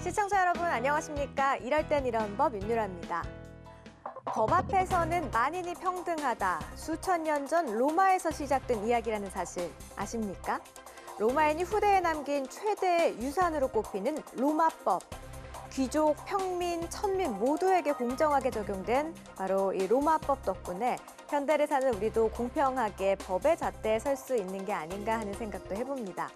시청자 여러분 안녕하십니까? 이럴 땐 이런 법 윤유라입니다. 법 앞에서는 만인이 평등하다. 수천 년 전 로마에서 시작된 이야기라는 사실 아십니까? 로마인이 후대에 남긴 최대의 유산으로 꼽히는 로마법. 귀족, 평민, 천민 모두에게 공정하게 적용된 바로 이 로마법 덕분에 현대를 사는 우리도 공평하게 법의 잣대에 설 수 있는 게 아닌가 하는 생각도 해봅니다.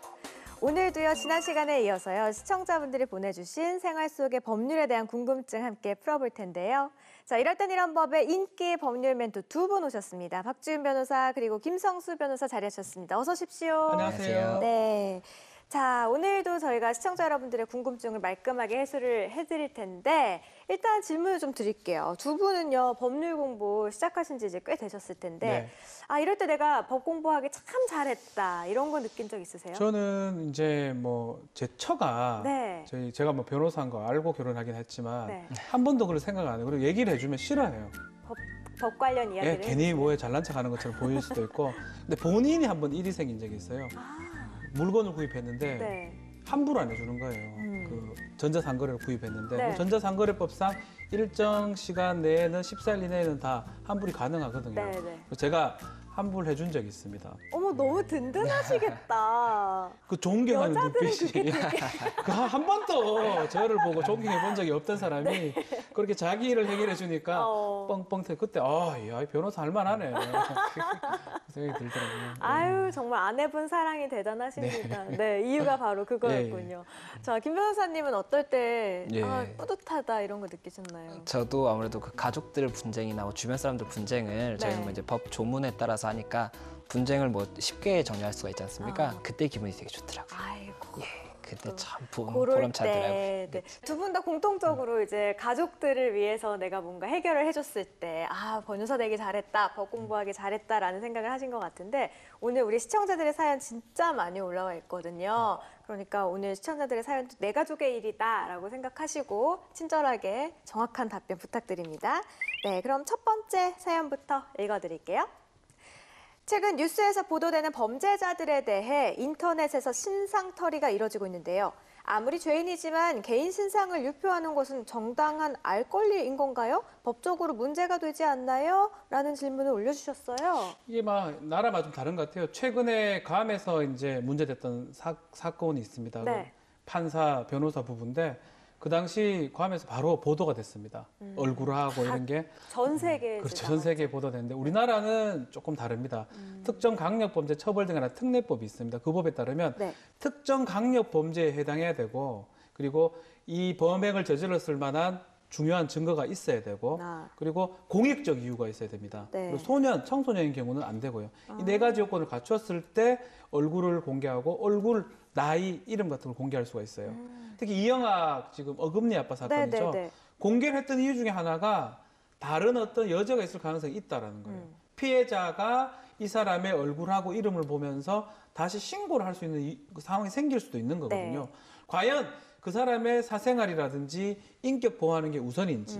오늘도요, 지난 시간에 이어서요, 시청자분들이 보내주신 생활 속의 법률에 대한 궁금증 함께 풀어볼 텐데요. 자, 이럴 땐 이런 법의 인기 법률 멘토 두 분 오셨습니다. 박지훈 변호사 그리고 김성수 변호사 자리하셨습니다. 어서 오십시오. 안녕하세요. 네. 자, 오늘도 저희가 시청자 여러분들의 궁금증을 말끔하게 해소를 해드릴 텐데 일단 질문을 좀 드릴게요. 두 분은요, 법률 공부 시작하신 지 이제 꽤 되셨을 텐데 네. 아, 이럴 때 내가 법 공부하기 참 잘했다 이런 거 느낀 적 있으세요? 저는 이제 뭐 제 처가 네. 제가 뭐 변호사인 거 알고 결혼하긴 했지만 네. 한 번도 그걸 생각 안 해요. 그리고 얘기를 해주면 싫어해요. 법 관련 예, 이야기를 괜히 뭐에 잘난 척하는 것처럼 보일 수도 있고. 근데 본인이 한 번 일이 생긴 적이 있어요. 물건을 구입했는데 네. 환불 안 해주는 거예요. 그 전자상거래를 구입했는데 네. 그 전자상거래법상 일정 시간 내에는 14일 이내에는 다 환불이 가능하거든요. 네, 네. 그래서 제가 환불해 준 적이 있습니다. 어머, 너무 든든하시겠다. 그 존경하는 여자들은 눈빛이 한 번도 저를 보고 존경해 본 적이 없던 사람이 네. 그렇게 자기 일을 해결해 주니까 뻥뻥 터 그때 야 변호사 할만하네 그 생각이 들더라고요. 아유, 정말 아내분 사랑이 대단하십니다. 네, 이유가 바로 그거였군요. 자, 김 변호사님은 어떨 때 아, 뿌듯하다 이런 거 느끼셨나요? 저도 아무래도 그 가족들 분쟁이나 뭐 주변 사람들 분쟁을 저희는 뭐 이제 법 조문에 따라서 하니까 분쟁을 뭐 쉽게 정리할 수가 있지 않습니까? 그때 기분이 되게 좋더라고요. 아이고. 그때 참 그럴 보람차더라고요. 때, 네. 두 분 다 공통적으로 이제 가족들을 위해서 내가 뭔가 해결을 해줬을 때, 아, 변호사 되기 잘했다, 법 공부하기 잘했다라는 생각을 하신 것 같은데, 오늘 우리 시청자들의 사연 진짜 많이 올라와 있거든요. 그러니까 오늘 시청자들의 사연도 내 가족의 일이다라고 생각하시고 친절하게 정확한 답변 부탁드립니다. 네, 그럼 첫 번째 사연부터 읽어드릴게요. 최근 뉴스에서 보도되는 범죄자들에 대해 인터넷에서 신상털이가 이뤄지고 있는데요. 아무리 죄인이지만 개인 신상을 유표하는 것은 정당한 알 권리인 건가요? 법적으로 문제가 되지 않나요? 라는 질문을 올려주셨어요. 이게 막 나라마다 좀 다른 것 같아요. 최근에 감에서 이제 문제됐던 사건이 있습니다. 네. 판사, 변호사 부부인데 그 당시 괌에서 바로 보도가 됐습니다. 얼굴하고 이런 게 전 세계에 그렇죠. 전 세계에 보도됐는데 우리나라는 조금 다릅니다. 특정 강력범죄 처벌 등에 관한 특례법이 있습니다. 그 법에 따르면 특정 강력범죄에 해당해야 되고 그리고 이 범행을 저질렀을 만한 중요한 증거가 있어야 되고 그리고 공익적 이유가 있어야 됩니다. 그리고 청소년인 경우는 안 되고요. 이 네 가지 요건을 갖췄을 때 얼굴을 공개하고 얼굴, 나이, 이름 같은 걸 공개할 수가 있어요. 특히 이영학 지금 어금니 아빠 사건이죠. 공개를 했던 이유 중에 하나가 다른 어떤 여죄가 있을 가능성이 있다라는 거예요. 피해자가 이 사람의 얼굴하고 이름을 보면서 다시 신고를 할 수 있는 상황이 생길 수도 있는 거거든요. 과연 그 사람의 사생활이라든지 인격 보호하는 게 우선인지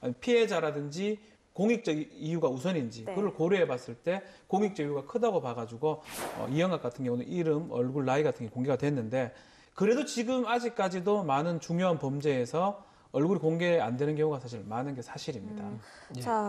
아니면 피해자라든지 공익적 이유가 우선인지 그걸 고려해 봤을 때 공익적 이유가 크다고 봐가지고 이영학 같은 경우는 이름, 얼굴, 나이 같은 게 공개가 됐는데 그래도 지금 아직까지도 많은 중요한 범죄에서 얼굴이 공개 안 되는 경우가 사실 많은 게 사실입니다.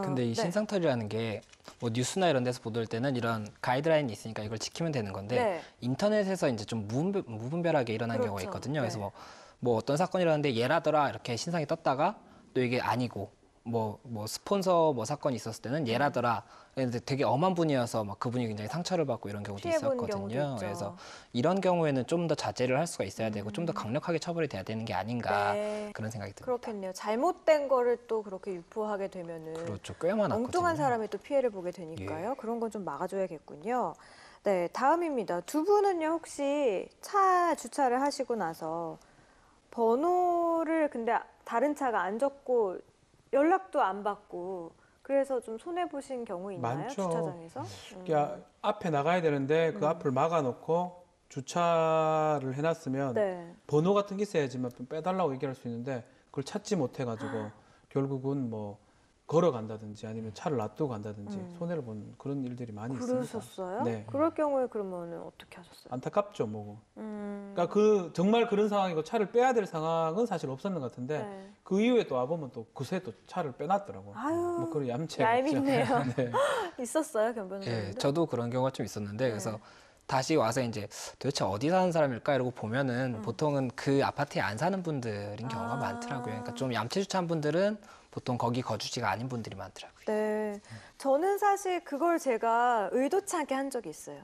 근데 이 신상털이라는 게 뭐 뉴스나 이런 데서 보도할 때는 이런 가이드라인이 있으니까 이걸 지키면 되는 건데 인터넷에서 이제 좀 무분별하게 일어난 경우가 있거든요. 그래서 뭐 어떤 사건이 일어났는데 얘라더라 이렇게 신상이 떴다가 또 이게 아니고 뭐 스폰서 뭐 사건이 있었을 때는 얘라더라. 근데 되게 엄한 분이어서 막 그분이 굉장히 상처를 받고 이런 경우도 있었거든요. 그래서 이런 경우에는 좀 더 자제를 할 수가 있어야 되고 좀 더 강력하게 처벌이 돼야 되는 게 아닌가 그런 생각이 듭니다. 그렇겠네요. 잘못된 거를 또 그렇게 유포하게 되면은 그렇죠. 꽤 많았거든요. 엉뚱한 사람이 또 피해를 보게 되니까요. 그런 건 좀 막아줘야겠군요. 네, 다음입니다. 두 분은요, 혹시 차 주차를 하시고 나서 번호를 근데 다른 차가 안 적고 연락도 안 받고 그래서 좀 손해보신 경우 있나요? 많죠. 주차장에서? 그러니까 앞에 나가야 되는데 그 앞을 막아놓고 주차를 해놨으면 번호 같은 게 있어야지만 빼달라고 얘기할 수 있는데 그걸 찾지 못해가지고 결국은 뭐 걸어간다든지 아니면 차를 놔두고 간다든지 손해를 보는 그런 일들이 많이 있습니다. 그러셨어요? 네. 그럴 경우에 그러면 어떻게 하셨어요? 안타깝죠, 뭐. 그러니까 정말 그런 상황이고 차를 빼야 될 상황은 사실 없었는 것 같은데 네. 그 이후에 또 와보면 또 그새 또 차를 빼놨더라고. 아유, 뭐 그런 얌체가 얄밉네요. 네. 있었어요, 견 변호사님? 예, 저도 그런 경우가 좀 있었는데 네. 그래서 다시 와서 이제 도대체 어디 사는 사람일까 이러고 보면은 보통은 그 아파트에 안 사는 분들인 경우가 많더라고요. 그러니까 좀 얌체 주차한 분들은 보통 거기 거주지가 아닌 분들이 많더라고요. 네. 저는 사실 그걸 제가 의도치 않게 한 적이 있어요.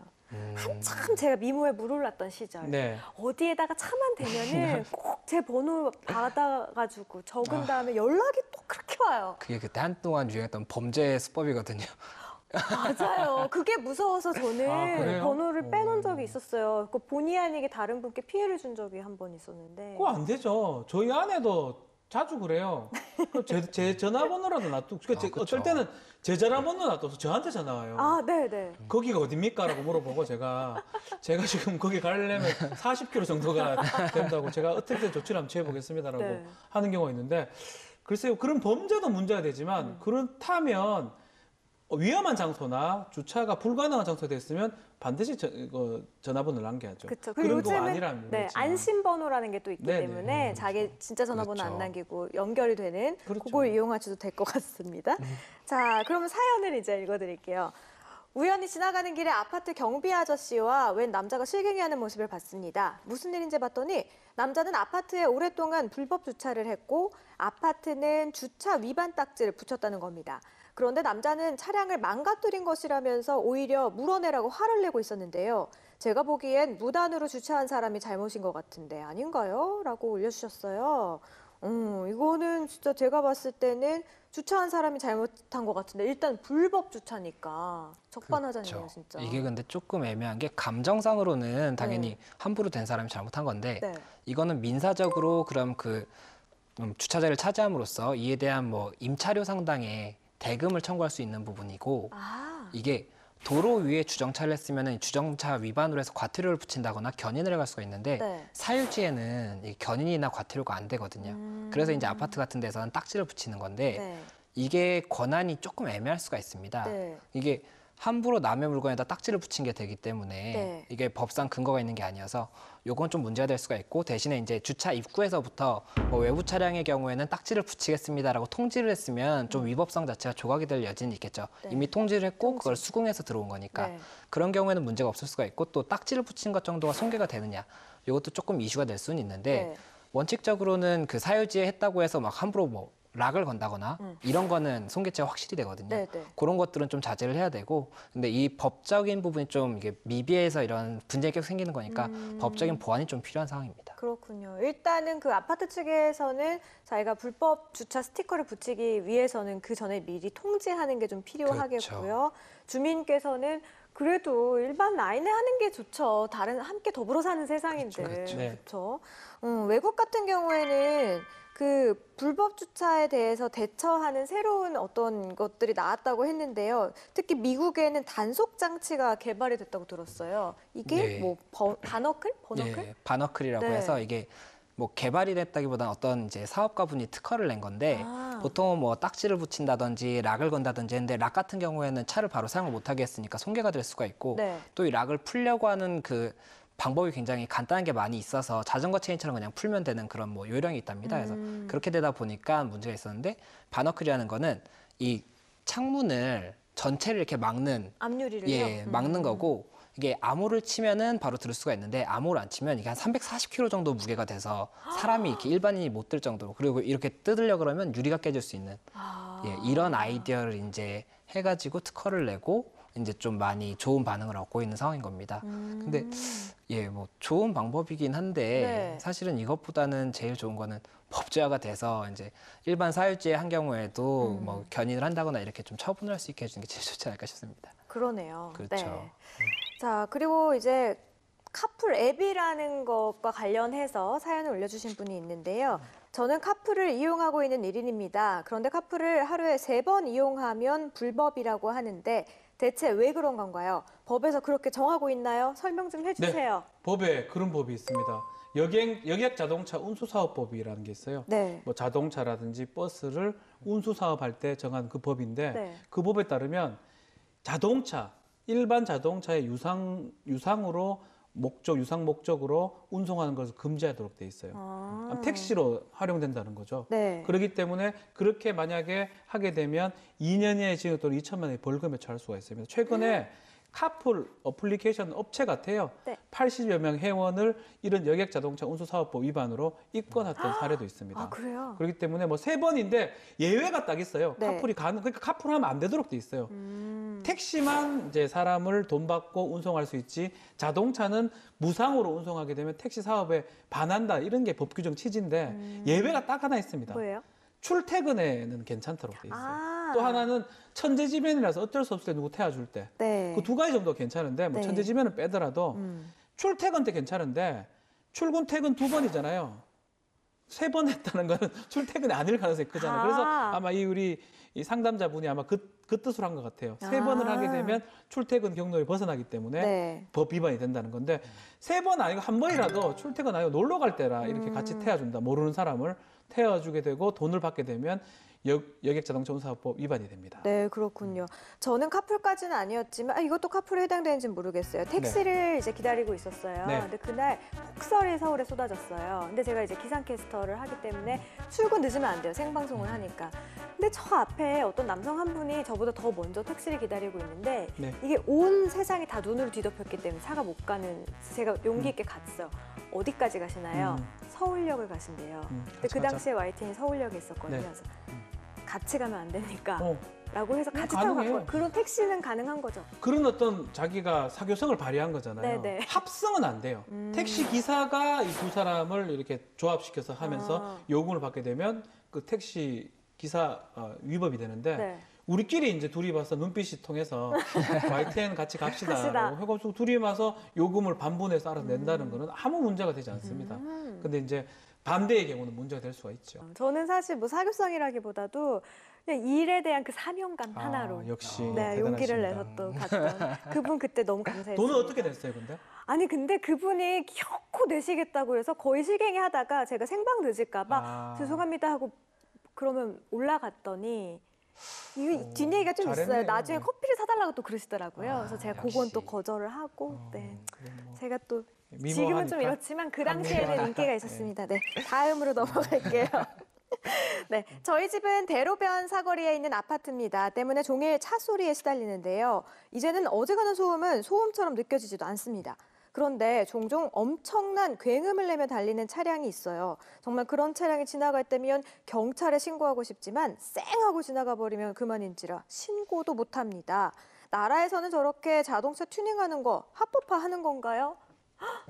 한참 제가 미모에 물 올랐던 시절. 네. 어디에다가 차만 대면은 꼭 제 번호 받아가지고 적은 다음에 연락이 또 그렇게 와요. 그게 그때 한동안 유행했던 범죄 수법이거든요. 맞아요. 그게 무서워서 저는 아, 그래요? 번호를 빼놓은 적이 있었어요. 그 본의 아니게 다른 분께 피해를 준 적이 한 번 있었는데. 그거 안 되죠. 저희 아내도 자주 그래요. 제 전화번호라도 놔두고. 그쵸. 어쩔 때는 제 전화번호 놔둬서 저한테 전화 와요. 아, 네네. 거기가 어딥니까? 라고 물어보고 제가 지금 거기 가려면 40km 정도가 된다고 제가 어떻게든 조치를 한번 취해보겠습니다라고 네. 하는 경우가 있는데 글쎄요. 그런 범죄도 문제가 되지만 그렇다면 위험한 장소나 주차가 불가능한 장소에 됐으면 반드시 전화번호를 남겨야죠. 그렇죠. 그런 거 아니라면 네, 그렇지만. 안심번호라는 게 또 있기 네네. 때문에 자기 진짜 전화번호 그렇죠. 안 남기고 연결이 되는 그렇죠. 그걸 이용하셔도 될 것 같습니다. 자, 그러면 사연을 이제 읽어드릴게요. 우연히 지나가는 길에 아파트 경비 아저씨와 웬 남자가 실갱이하는 모습을 봤습니다. 무슨 일인지 봤더니 남자는 아파트에 오랫동안 불법 주차를 했고 아파트는 주차 위반 딱지를 붙였다는 겁니다. 그런데 남자는 차량을 망가뜨린 것이라면서 오히려 물어내라고 화를 내고 있었는데요. 제가 보기엔 무단으로 주차한 사람이 잘못인 것 같은데 아닌가요? 라고 올려주셨어요. 이거는 진짜 제가 봤을 때는 주차한 사람이 잘못한 것 같은데 일단 불법 주차니까 적반하장이에요, 그렇죠. 진짜. 이게 근데 조금 애매한 게 감정상으로는 당연히 함부로 된 사람이 잘못한 건데 네. 이거는 민사적으로 그럼 그 주차자를 차지함으로써 이에 대한 뭐 임차료 상당의 대금을 청구할 수 있는 부분이고 아, 이게 도로 위에 주정차를 했으면 주정차 위반으로 해서 과태료를 붙인다거나 견인을 해갈 수가 있는데 네. 사유지에는 이 견인이나 과태료가 안 되거든요. 그래서 이제 아파트 같은 데서는 딱지를 붙이는 건데 네. 이게 권한이 조금 애매할 수가 있습니다. 네. 이게 함부로 남의 물건에다 딱지를 붙인 게 되기 때문에 네. 이게 법상 근거가 있는 게 아니어서 요건 좀 문제가 될 수가 있고 대신에 이제 주차 입구에서부터 뭐 외부 차량의 경우에는 딱지를 붙이겠습니다라고 통지를 했으면 좀 위법성 자체가 조각이 될 여지는 있겠죠. 네. 이미 통지를 했고 그걸 수긍해서 들어온 거니까 네. 그런 경우에는 문제가 없을 수가 있고 또 딱지를 붙인 것 정도가 손괴가 되느냐 이것도 조금 이슈가 될 수는 있는데 네. 원칙적으로는 그 사유지에 했다고 해서 막 함부로 뭐 락을 건다거나 이런 거는 손괴죄가 확실히 되거든요. 네, 네. 그런 것들은 좀 자제를 해야 되고 근데 이 법적인 부분이 좀 이게 미비해서 이런 분쟁이 계속 생기는 거니까 법적인 보완이 좀 필요한 상황입니다. 그렇군요. 일단은 그 아파트 측에서는 자기가 불법 주차 스티커를 붙이기 위해서는 그 전에 미리 통지하는 게 좀 필요하겠고요. 주민께서는 그래도 일반 라인에 하는 게 좋죠. 다른 함께 더불어 사는 세상인데. 그렇죠. 네. 그렇죠. 외국 같은 경우에는 그 불법 주차에 대해서 대처하는 새로운 어떤 것들이 나왔다고 했는데요. 특히 미국에는 단속 장치가 개발이 됐다고 들었어요. 이게 네. 뭐 버너클? 예, 바너클이라고 네. 해서 이게 뭐 개발이 됐다기보다는 어떤 이제 사업가분이 특허를 낸 건데 아. 보통은 뭐 딱지를 붙인다든지 락을 건다든지 했는데 락 같은 경우에는 차를 바로 사용을 못하게 했으니까 손괴가 될 수가 있고 네. 또 이 락을 풀려고 하는 그 방법이 굉장히 간단한 게 많이 있어서 자전거 체인처럼 그냥 풀면 되는 그런 뭐 요령이 있답니다. 그래서 그렇게 되다 보니까 문제가 있었는데 바너클이라는 거는 이 창문을 전체를 이렇게 막는 앞유리를요? 예, 막는 거고 이게 암호를 치면은 바로 들을 수가 있는데 암호를 안 치면 이게 한 340kg 정도 무게가 돼서 사람이 이렇게 일반인이 못 들 정도로 그리고 이렇게 뜯으려 그러면 유리가 깨질 수 있는 예, 이런 아이디어를 이제 해가지고 특허를 내고 이제 좀 많이 좋은 반응을 얻고 있는 상황인 겁니다. 근데 예, 뭐 좋은 방법이긴 한데 네. 사실은 이것보다는 제일 좋은 거는 법제화가 돼서 이제 일반 사유지에 한 경우에도 뭐 견인을 한다거나 이렇게 좀 처분을 할 수 있게 해주는 게 제일 좋지 않을까 싶습니다. 그러네요. 그렇죠. 네. 자, 그리고 이제 카풀 앱이라는 것과 관련해서 사연을 올려주신 분이 있는데요. 저는 카풀을 이용하고 있는 1인입니다. 그런데 카풀을 하루에 3번 이용하면 불법이라고 하는데 대체 왜 그런 건가요? 법에서 그렇게 정하고 있나요? 설명 좀 해주세요. 법에 그런 법이 있습니다. 여객 자동차 운수사업법이라는 게 있어요. 네. 뭐 자동차라든지 버스를 운수사업할 때 정한 그 법인데 네. 그 법에 따르면 자동차, 일반 자동차의 유상으로 유상 목적으로 운송하는 것을 금지하도록 돼 있어요. 택시로 활용된다는 거죠. 네. 그렇기 때문에 그렇게 만약에 하게 되면 2년 이하의 징역 또는 2천만 원의 벌금에 처할 수가 있습니다. 최근에 카풀 어플리케이션 업체 같아요. 네. 80여 명 회원을 이런 여객 자동차 운수사업법 위반으로 입건했던 사례도 있습니다. 아, 그래요? 그렇기 때문에 뭐 3번인데 예외가 딱 있어요. 네. 카풀이 그러니까 카풀하면 안 되도록 돼 있어요. 택시만 이제 사람을 돈 받고 운송할 수 있지 자동차는 무상으로 운송하게 되면 택시 사업에 반한다 이런 게 법 규정 취지인데 예외가 딱 하나 있습니다. 뭐예요? 출퇴근에는 괜찮도록 돼 있어요. 아. 또 하나는 천재지변이라서 어쩔 수 없을 때 누구 태워줄 때. 네. 그 두 가지 정도 괜찮은데 뭐 네. 천재지변은 빼더라도 출퇴근 때 괜찮은데 출근 퇴근 2번이잖아요. 3번 했다는 거는 출퇴근이 아닐 가능성이 크잖아요. 그래서 아마 우리 상담자분이 아마 그 뜻으로 한 것 같아요. 3번을 하게 되면 출퇴근 경로에 벗어나기 때문에 네. 법 위반이 된다는 건데 3번 아니고 한 번이라도 출퇴근 아니고 놀러 갈 때라 이렇게 같이 태워준다. 모르는 사람을 태워주게 되고 돈을 받게 되면 여객 자동차 운사업법 위반이 됩니다. 네, 그렇군요. 저는 카풀까지는 아니었지만 이것도 카풀에 해당되는지는 모르겠어요. 택시를 이제 기다리고 있었어요. 네. 근데 그날 폭설이 서울에 쏟아졌어요. 근데 제가 이제 기상캐스터를 하기 때문에 출근 늦으면 안 돼요. 생방송을 하니까. 근데 저 앞에 어떤 남성 한 분이 저보다 더 먼저 택시를 기다리고 있는데 네. 이게 온 세상이 다 눈으로 뒤덮였기 때문에 차가 못 가는 제가 용기 있게 갔어요. 어디까지 가시나요? 서울역을 가신대요. 근데 그 당시에 YTN이 서울역에 있었거든요. 네. 그래서 같이 가면 안 되니까 어. 라고 해서 같이 타고 가능해요. 갔고 그런 택시는 가능한 거죠. 그런 어떤 자기가 사교성을 발휘한 거잖아요. 네네. 합성은 안 돼요. 택시 기사가 이 두 사람을 이렇게 조합시켜서 하면서 요금을 받게 되면 그 택시 기사 위법이 되는데 네. 우리끼리 이제 둘이 봐서 눈빛이 통해서 YTN 같이 갑시다. 갑시다라고 해가지고 둘이 와서 요금을 반분해서 알아서 낸다는 거는 아무 문제가 되지 않습니다. 근데 이제 반대의 경우는 문제가 될 수가 있죠. 저는 사실 뭐 사교성이라기보다도 그냥 일에 대한 그 사명감 하나로 역시 네, 용기를 내서 대단하십니다. 또 갔던 그분 그때 너무 감사했어요. 돈은 어떻게 됐어요, 근데? 아니 근데 그분이 겨우 내시겠다고 해서 거의 실갱이 하다가 제가 생방 늦을까 봐 죄송합니다 하고 그러면 올라갔더니 이 뒷얘기가 좀 잘했네요. 있어요. 나중에 커피를 사달라고 또 그러시더라고요. 그래서 제가 그건 역시. 또 거절을 하고 네. 그래 뭐 제가 또 미모하니까. 지금은 좀 이렇지만 그 당시에는 인기가 있었습니다. 네, 다음으로 넘어갈게요. 네, 저희 집은 대로변 사거리에 있는 아파트입니다. 때문에 종일 차 소리에 시달리는데요. 이제는 어지간한 소음은 소음처럼 느껴지지도 않습니다. 그런데 종종 엄청난 굉음을 내며 달리는 차량이 있어요. 정말 그런 차량이 지나갈 때면 경찰에 신고하고 싶지만 쌩 하고 지나가 버리면 그만인지라 신고도 못합니다. 나라에서는 저렇게 자동차 튜닝하는 거 합법화하는 건가요?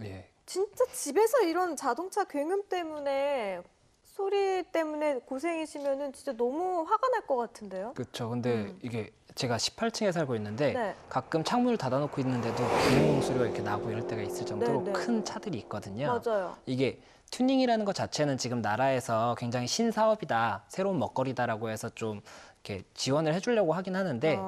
예. 진짜 집에서 이런 자동차 굉음 때문에 소리 때문에 고생이시면은 진짜 너무 화가 날 것 같은데요? 그렇죠. 근데 이게 제가 18층에 살고 있는데 네. 가끔 창문을 닫아놓고 있는데도 붕 소리가 이렇게 나고 이럴 때가 있을 정도로 네, 네. 큰 차들이 있거든요. 맞아요. 이게 튜닝이라는 것 자체는 지금 나라에서 굉장히 신사업이다, 새로운 먹거리다라고 해서 좀 이렇게 지원을 해주려고 하긴 하는데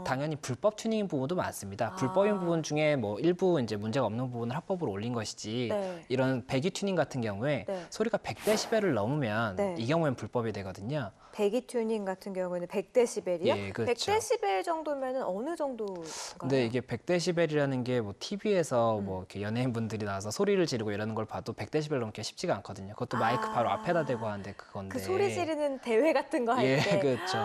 당연히 불법 튜닝인 부분도 많습니다. 불법인 부분 중에 뭐 일부 이제 문제가 없는 부분을 합법으로 올린 것이지 네. 이런 배기 튜닝 같은 경우에 네. 소리가 100데시벨을 넘으면 네. 이 경우엔 불법이 되거든요. 배기 튜닝 같은 경우에는 100데시벨이요? 예, 그렇죠. 100데시벨 정도면은 어느 정도인가요? 근데 이게 100데시벨이라는 게 뭐 TV에서 뭐 이렇게 연예인분들이 나와서 소리를 지르고 이러는 걸 봐도 100데시벨 넘기가 쉽지가 않거든요. 그것도 마이크 바로 앞에다 대고 하는데 그건데. 그 소리 지르는 대회 같은 거 할 예, 때. 그렇죠.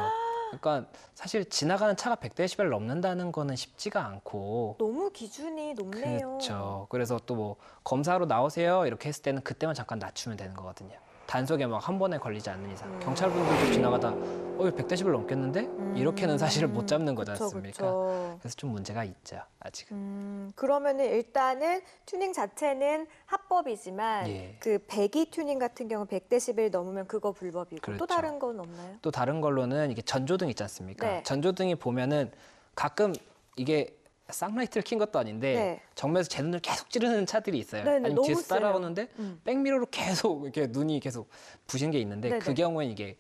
그러니까 사실 지나가는 차가 100데시벨 넘는다는 거는 쉽지가 않고. 너무 기준이 높네요. 그렇죠. 그래서 또 뭐 검사로 나오세요 이렇게 했을 때는 그때만 잠깐 낮추면 되는 거거든요. 단속에 막 한 번에 걸리지 않는 이상. 경찰분들도 지나가다 100데시벨 넘겠는데? 이렇게는 사실을 못 잡는 거지 그쵸, 않습니까? 그쵸. 그래서 좀 문제가 있죠, 아직은. 그러면은 일단은 튜닝 자체는 합법이지만 예. 그 배기 튜닝 같은 경우 100데시벨 넘으면 그거 불법이고 그렇죠. 또 다른 건 없나요? 또 다른 걸로는 이게 전조등 있지 않습니까? 네. 전조등이 보면은 가끔 이게 쌍라이트를 킨 것도 아닌데 네. 정면에서 제 눈을 계속 찌르는 차들이 있어요. 네네, 아니면 너무 뒤에서 세요. 따라오는데 백미러로 계속 이렇게 눈이 계속 부신 게 있는데 네네. 그 경우엔 이게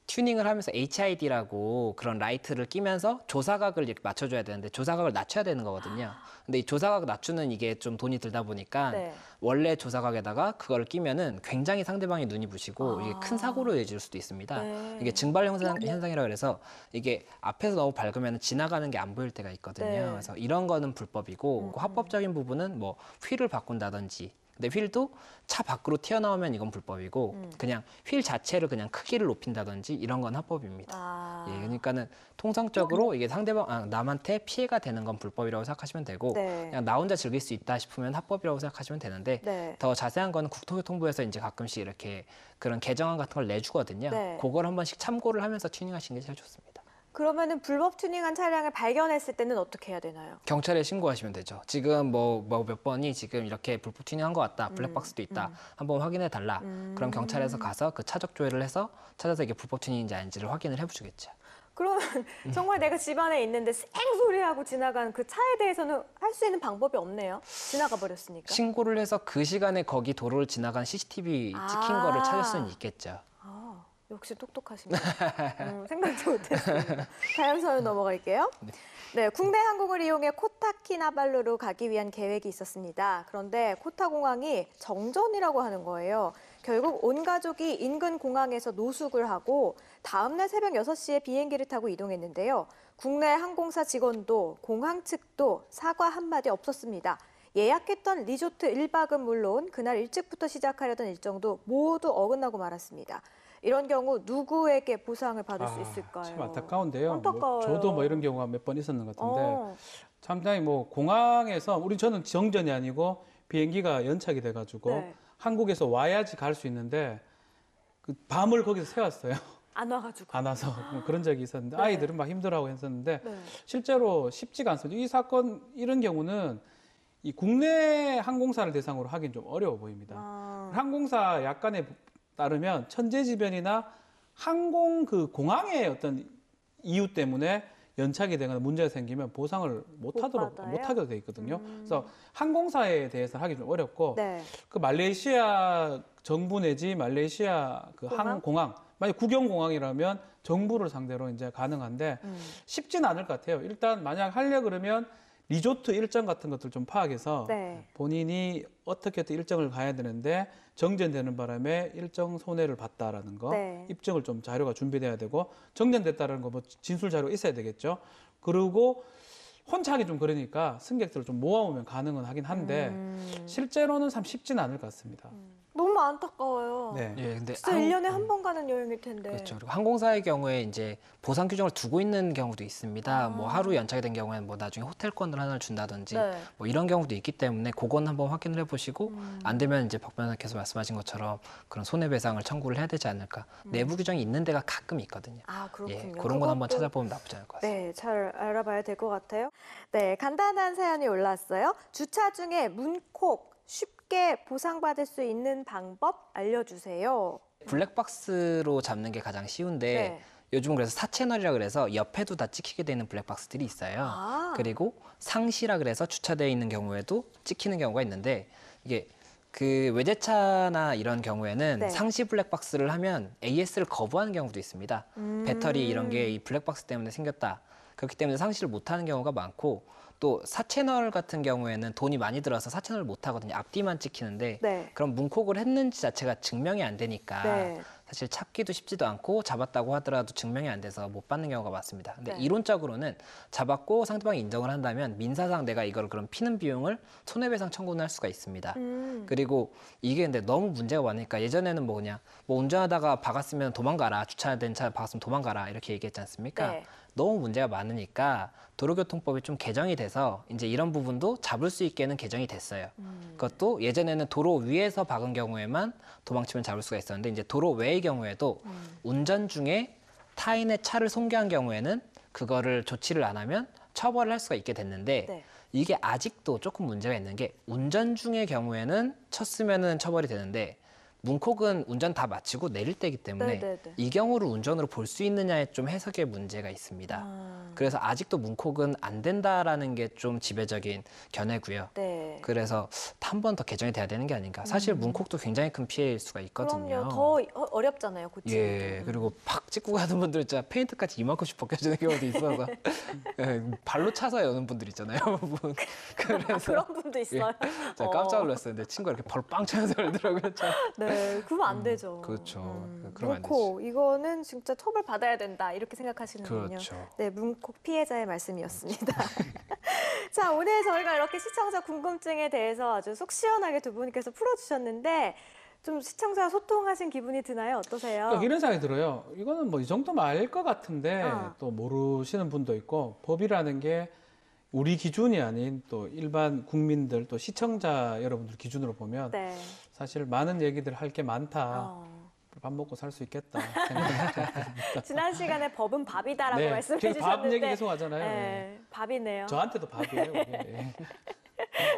튜닝을 하면서 HID라고 그런 라이트를 끼면서 조사각을 이렇게 맞춰줘야 되는데 조사각을 낮춰야 되는 거거든요. 근데 이 조사각 낮추는 이게 좀 돈이 들다 보니까 네. 원래 조사각에다가 그거를 끼면은 굉장히 상대방이 눈이 부시고 이게 큰 사고로 이어질 수도 있습니다. 네. 이게 증발 현상이라고 해서 이게 앞에서 너무 밝으면 지나가는 게 안 보일 때가 있거든요. 네. 그래서 이런 거는 불법이고 그 합법적인 부분은 뭐 휠을 바꾼다든지 근데 휠도 차 밖으로 튀어나오면 이건 불법이고 그냥 휠 자체를 그냥 크기를 높인다든지 이런 건 합법입니다. 예, 그러니까는 통상적으로 이게 남한테 피해가 되는 건 불법이라고 생각하시면 되고 네. 그냥 나 혼자 즐길 수 있다 싶으면 합법이라고 생각하시면 되는데 네. 더 자세한 거는 국토교통부에서 이제 가끔씩 이렇게 그런 개정안 같은 걸 내주거든요. 네. 그걸 한 번씩 참고를 하면서 튜닝하시는 게 제일 좋습니다. 그러면은 불법 튜닝한 차량을 발견했을 때는 어떻게 해야 되나요? 경찰에 신고하시면 되죠. 지금 뭐 몇 번이 지금 이렇게 불법 튜닝한 것 같다. 블랙박스도 있다. 한번 확인해 달라. 그럼 경찰에서 가서 그 차적 조회를 해서 찾아서 이게 불법 튜닝인지 아닌지를 확인을 해주겠죠. 그러면 정말 내가 집 안에 있는데 쌩소리하고 지나간 그 차에 대해서는 할 수 있는 방법이 없네요. 지나가 버렸으니까. 신고를 해서 그 시간에 거기 도로를 지나간 CCTV 찍힌 거를 찾을 수는 있겠죠. 아, 역시 똑똑하십니다. 생각도 못했습니다. 다음 사연 넘어갈게요. 네, 국내 항공을 이용해 코타키나발루로 가기 위한 계획이 있었습니다. 그런데 코타 공항이 정전이라고 하는 거예요. 결국 온 가족이 인근 공항에서 노숙을 하고 다음 날 새벽 6시에 비행기를 타고 이동했는데요. 국내 항공사 직원도 공항 측도 사과 한마디 없었습니다. 예약했던 리조트 1박은 물론 그날 일찍부터 시작하려던 일정도 모두 어긋나고 말았습니다. 이런 경우 누구에게 보상을 받을 수 있을까요? 참 안타까운데요. 안타까워요. 저도 뭐 이런 경우가 몇 번 있었는 것 같은데 참장히 뭐 공항에서 저는 정전이 아니고 비행기가 연착이 돼가지고 네. 한국에서 와야지 갈 수 있는데 그 밤을 거기서 새웠어요. 안 와가지고. 안 와서 뭐 그런 적이 있었는데 네. 아이들은 막 힘들어하고 했었는데 네. 실제로 쉽지가 않습니다. 이 사건 이런 경우는 이 국내 항공사를 대상으로 하긴 좀 어려워 보입니다. 항공사 약관에 따르면 천재지변이나 항공 그 공항의 어떤 이유 때문에 연착이 되거나 문제가 생기면 보상을 못 하게 돼 있거든요. 그래서 항공사에 대해서 하기 좀 어렵고 네. 그 말레이시아 정부 내지 말레이시아 그 공항 만약 국영공항이라면 정부를 상대로 이제 가능한데 쉽지는 않을 것 같아요. 일단 만약 하려 그러면 리조트 일정 같은 것들 좀 파악해서 네. 본인이 어떻게든 일정을 가야 되는데 정전되는 바람에 일정 손해를 봤다라는 거 네. 입증을 좀 자료가 준비돼야 되고 정전됐다는 거 뭐 진술 자료 있어야 되겠죠. 그리고 혼자 하기 좀 그러니까 승객들을 좀 모아오면 가능은 하긴 한데 실제로는 참 쉽지는 않을 것 같습니다. 너무 안타까워요. 네. 예, 근데 진짜 1년에 한 번 가는 여행일 텐데. 그렇죠. 그리고 항공사의 경우에 이제 보상 규정을 두고 있는 경우도 있습니다. 뭐 하루 연착이 된 경우에는 뭐 나중에 호텔권을 하나를 준다든지 네. 뭐 이런 경우도 있기 때문에 그건 한번 확인을 해보시고 안 되면 이제 박 변호사께서 말씀하신 것처럼 그런 손해배상을 청구를 해야 되지 않을까. 내부 규정이 있는 데가 가끔 있거든요. 아, 그렇군요. 예, 그런 건 한번 그것도 찾아보면 나쁘지 않을 것 같습니다. 네, 잘 알아봐야 될 것 같아요. 네, 간단한 사연이 올라왔어요. 주차 중에 문콕 쉽게 보상받을 수 있는 방법 알려주세요. 블랙박스로 잡는 게 가장 쉬운데 네. 요즘은 그래서 4채널이라 그래서 옆에도 다 찍히게 되는 블랙박스들이 있어요. 그리고 상시라 그래서 주차되어 있는 경우에도 찍히는 경우가 있는데 이게 그 외제차나 이런 경우에는 네. 상시 블랙박스를 하면 AS를 거부하는 경우도 있습니다. 배터리 이런 게 이 블랙박스 때문에 생겼다. 그렇기 때문에 상시를 못하는 경우가 많고 또 4채널 같은 경우에는 돈이 많이 들어서 4채널을 못 하거든요. 앞뒤만 찍히는데 네. 그럼 문콕을 했는지 자체가 증명이 안 되니까 네. 사실 찾기도 쉽지도 않고 잡았다고 하더라도 증명이 안 돼서 못 받는 경우가 많습니다. 근데 네. 이론적으로는 잡았고 상대방이 인정을 한다면 민사상 내가 이걸 그럼 피는 비용을 손해배상 청구는 할 수가 있습니다. 그리고 이게 근데 너무 문제가 많으니까 예전에는 뭐 그냥 뭐 운전하다가 박았으면 도망가라, 주차된 차 박았으면 도망가라 이렇게 얘기했지 않습니까? 네. 너무 문제가 많으니까 도로교통법이 좀 개정이 돼서 이제 이런 부분도 잡을 수 있게는 개정이 됐어요. 그것도 예전에는 도로 위에서 박은 경우에만 도망치면 잡을 수가 있었는데 이제 도로 외의 경우에도 운전 중에 타인의 차를 손괴한 경우에는 그거를 조치를 안 하면 처벌을 할 수가 있게 됐는데 네. 이게 아직도 조금 문제가 있는 게 운전 중의 경우에는 쳤으면은 처벌이 되는데 문콕은 운전 다 마치고 내릴 때이기 때문에 네네네. 이 경우를 운전으로 볼 수 있느냐에 좀 해석의 문제가 있습니다. 그래서 아직도 문콕은 안 된다라는 게 좀 지배적인 견해고요. 네. 그래서 한 번 더 개정이 돼야 되는 게 아닌가. 사실 문콕도 굉장히 큰 피해일 수가 있거든요. 그럼요. 더 어렵잖아요, 고치기. 예, 그리고 팍 찍고 가는 분들 진짜 페인트까지 이만큼씩 벗겨지는 경우도 있어서 예, 발로 차서 여는 분들 있잖아요. 그래서 그런 분도 있어요. 제가 깜짝 놀랐어요. 내 친구가 이렇게 바로 빵 차면서 열더라고요. 네, 그러면 안 되죠. 그렇죠. 그러면 안 문콕, 이거는 진짜 처벌 받아야 된다 이렇게 생각하시는군요. 그렇죠. 네, 문콕 피해자의 말씀이었습니다. 자, 오늘 저희가 이렇게 시청자 궁금증에 대해서 아주 속 시원하게 두 분께서 풀어주셨는데 좀 시청자 소통하신 기분이 드나요? 어떠세요? 그러니까 이런 생각이 들어요. 이거는 뭐 이 정도면 알 것 같은데 아. 또 모르시는 분도 있고 법이라는 게 우리 기준이 아닌 또 일반 국민들 또 시청자 여러분들 기준으로 보면 네. 사실 많은 얘기들 할 게 많다. 밥 먹고 살 수 있겠다 생각합니다. 지난 시간에 법은 밥이다라고 네, 말씀해 계속 밥 주셨는데 얘기 계속 하잖아요. 네, 밥이네요. 저한테도 밥이에요. 그게. 예.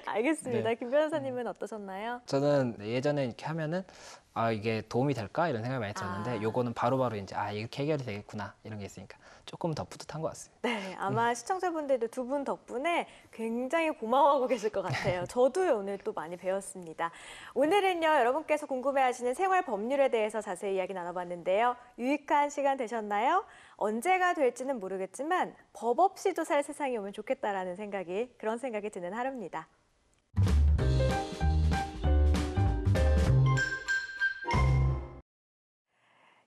알겠습니다. 네. 김 변호사님은 어떠셨나요? 저는 예전에 이렇게 하면은 아 이게 도움이 될까 이런 생각을 많이 했었는데 요거는 바로바로 이제 아 이렇게 해결이 되겠구나 이런 게 있으니까 조금 더 뿌듯한 것 같습니다. 네, 아마 시청자분들도 두 분 덕분에 굉장히 고마워하고 계실 것 같아요. 저도요, 오늘 또 많이 배웠습니다. 오늘은요, 여러분께서 궁금해하시는 생활 법률에 대해서 자세히 이야기 나눠봤는데요. 유익한 시간 되셨나요? 언제가 될지는 모르겠지만 법 없이도 살 세상이 오면 좋겠다라는 그런 생각이 드는 하루입니다.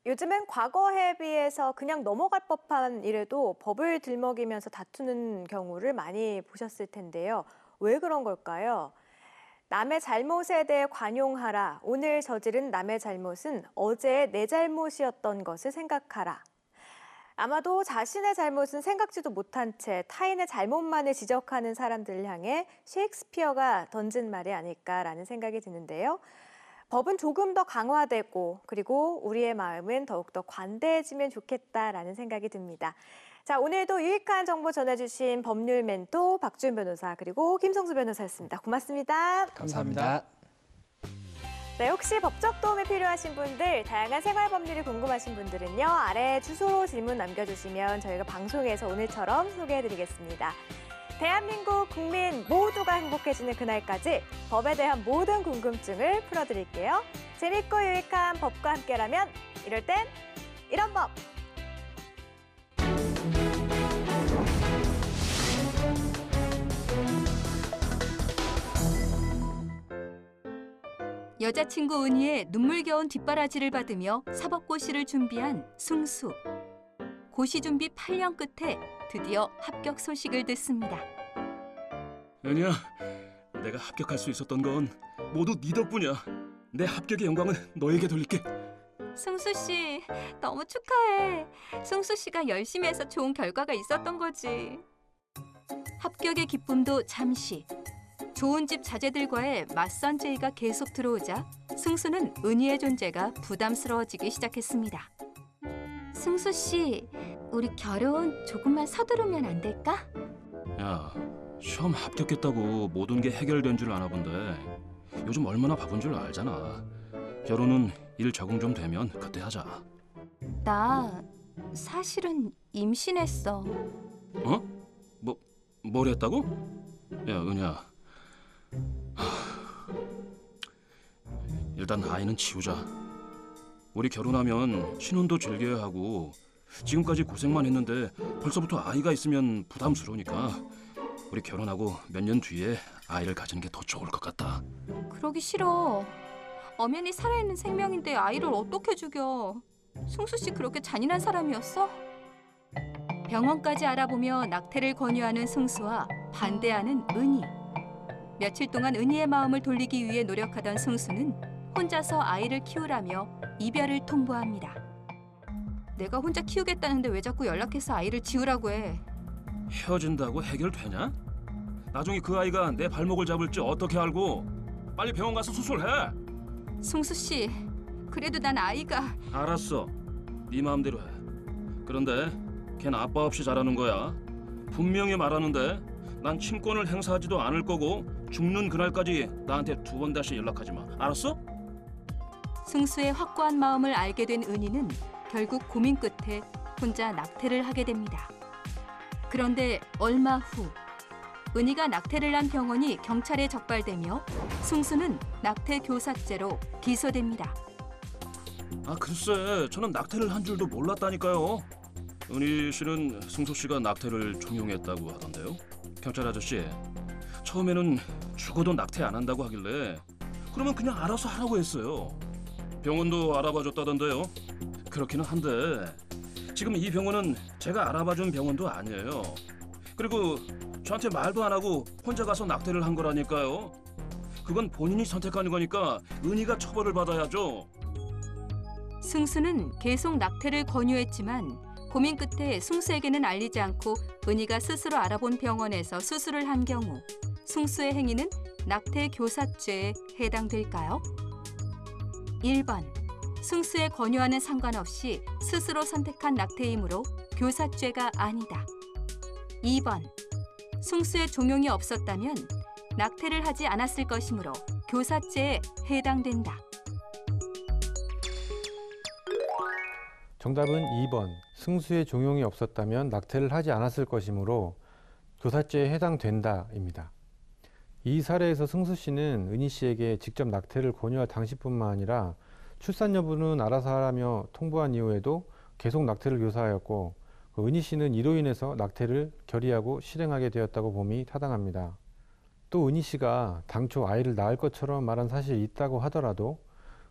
요즘은 과거에 비해서 그냥 넘어갈 법한 일에도 법을 들먹이면서 다투는 경우를 많이 보셨을 텐데요. 왜 그런 걸까요? 남의 잘못에 대해 관용하라. 오늘 저지른 남의 잘못은 어제 내 잘못이었던 것을 생각하라. 아마도 자신의 잘못은 생각지도 못한 채 타인의 잘못만을 지적하는 사람들을 향해 셰익스피어가 던진 말이 아닐까라는 생각이 드는데요. 법은 조금 더 강화되고 그리고 우리의 마음은 더욱더 관대해지면 좋겠다라는 생각이 듭니다. 자, 오늘도 유익한 정보 전해주신 법률 멘토 박주은 변호사 그리고 김성수 변호사였습니다. 고맙습니다. 감사합니다. 네, 혹시 법적 도움이 필요하신 분들, 다양한 생활 법률이 궁금하신 분들은요. 아래 주소로 질문 남겨주시면 저희가 방송에서 오늘처럼 소개해드리겠습니다. 대한민국 국민 모두가 행복해지는 그날까지 법에 대한 모든 궁금증을 풀어드릴게요. 재밌고 유익한 법과 함께라면 이럴 땐 이런 법! 여자친구 은희의 눈물겨운 뒷바라지를 받으며 사법고시를 준비한 승수. 고시 준비 8년 끝에 드디어 합격 소식을 듣습니다. 은희야, 내가 합격할 수 있었던 건 모두 네 덕분이야. 내 합격의 영광은 너에게 돌릴게. 승수 씨, 너무 축하해. 승수 씨가 열심히 해서 좋은 결과가 있었던 거지. 합격의 기쁨도 잠시. 좋은 집 자제들과의 맞선 제의가 계속 들어오자 승수는 은희의 존재가 부담스러워지기 시작했습니다. 승수 씨, 우리 결혼 조금만 서두르면 안 될까? 야, 시험 합격했다고 모든 게 해결된 줄 아나 본데 요즘 얼마나 바쁜 줄 알잖아. 결혼은 일 적응 좀 되면 그때 하자. 나 사실은 임신했어. 어? 뭘 했다고? 야, 은희야. 일단 아이는 치우자. 우리 결혼하면 신혼도 즐겨야 하고 지금까지 고생만 했는데 벌써부터 아이가 있으면 부담스러우니까 우리 결혼하고 몇 년 뒤에 아이를 가지는 게 더 좋을 것 같다. 그러기 싫어. 엄연히 살아있는 생명인데 아이를 어떻게 죽여. 승수 씨 그렇게 잔인한 사람이었어? 병원까지 알아보며 낙태를 권유하는 승수와 반대하는 은희. 며칠 동안 은희의 마음을 돌리기 위해 노력하던 승수는 혼자서 아이를 키우라며 이별을 통보합니다. 내가 혼자 키우겠다는데 왜 자꾸 연락해서 아이를 지우라고 해. 헤어진다고 해결되냐? 나중에 그 아이가 내 발목을 잡을지 어떻게 알고. 빨리 병원 가서 수술해. 승수 씨, 그래도 난 아이가... 알았어. 네 마음대로 해. 그런데 걘 아빠 없이 자라는 거야. 분명히 말하는데 난 친권을 행사하지도 않을 거고 죽는 그날까지 나한테 두 번 다시 연락하지 마. 알았어? 승수의 확고한 마음을 알게 된 은희는 결국 고민 끝에 혼자 낙태를 하게 됩니다. 그런데 얼마 후 은희가 낙태를 한 병원이 경찰에 적발되며 승수는 낙태 교사죄로 기소됩니다. 아 글쎄, 저는 낙태를 한 줄도 몰랐다니까요. 은희 씨는 승수 씨가 낙태를 종용했다고 하던데요. 경찰 아저씨, 처음에는 죽어도 낙태 안 한다고 하길래 그러면 그냥 알아서 하라고 했어요. 병원도 알아봐줬다던데요. 그렇기는 한데 지금 이 병원은 제가 알아봐준 병원도 아니에요. 그리고 저한테 말도 안 하고 혼자 가서 낙태를 한 거라니까요. 그건 본인이 선택하는 거니까 은희가 처벌을 받아야죠. 승수는 계속 낙태를 권유했지만 고민 끝에 승수에게는 알리지 않고 은희가 스스로 알아본 병원에서 수술을 한 경우 승수의 행위는 낙태 교사죄에 해당될까요? 1번. 승수의 권유와는 상관없이 스스로 선택한 낙태이므로 교사죄가 아니다. 2번. 승수의 종용이 없었다면 낙태를 하지 않았을 것이므로 교사죄에 해당된다. 정답은 2번. 승수의 종용이 없었다면 낙태를 하지 않았을 것이므로 교사죄에 해당된다입니다. 이 사례에서 승수 씨는 은희 씨에게 직접 낙태를 권유할 당시뿐만 아니라 출산 여부는 알아서 하라며 통보한 이후에도 계속 낙태를 교사하였고 은희 씨는 이로 인해서 낙태를 결의하고 실행하게 되었다고 봄이 타당합니다. 또 은희 씨가 당초 아이를 낳을 것처럼 말한 사실이 있다고 하더라도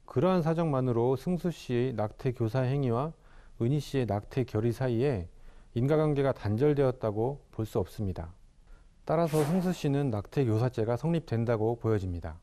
그러한 사정만으로 승수 씨의 낙태 교사 행위와 은희 씨의 낙태 결의 사이에 인과관계가 단절되었다고 볼 수 없습니다. 따라서 승수 씨는 낙태 교사죄가 성립된다고 보여집니다.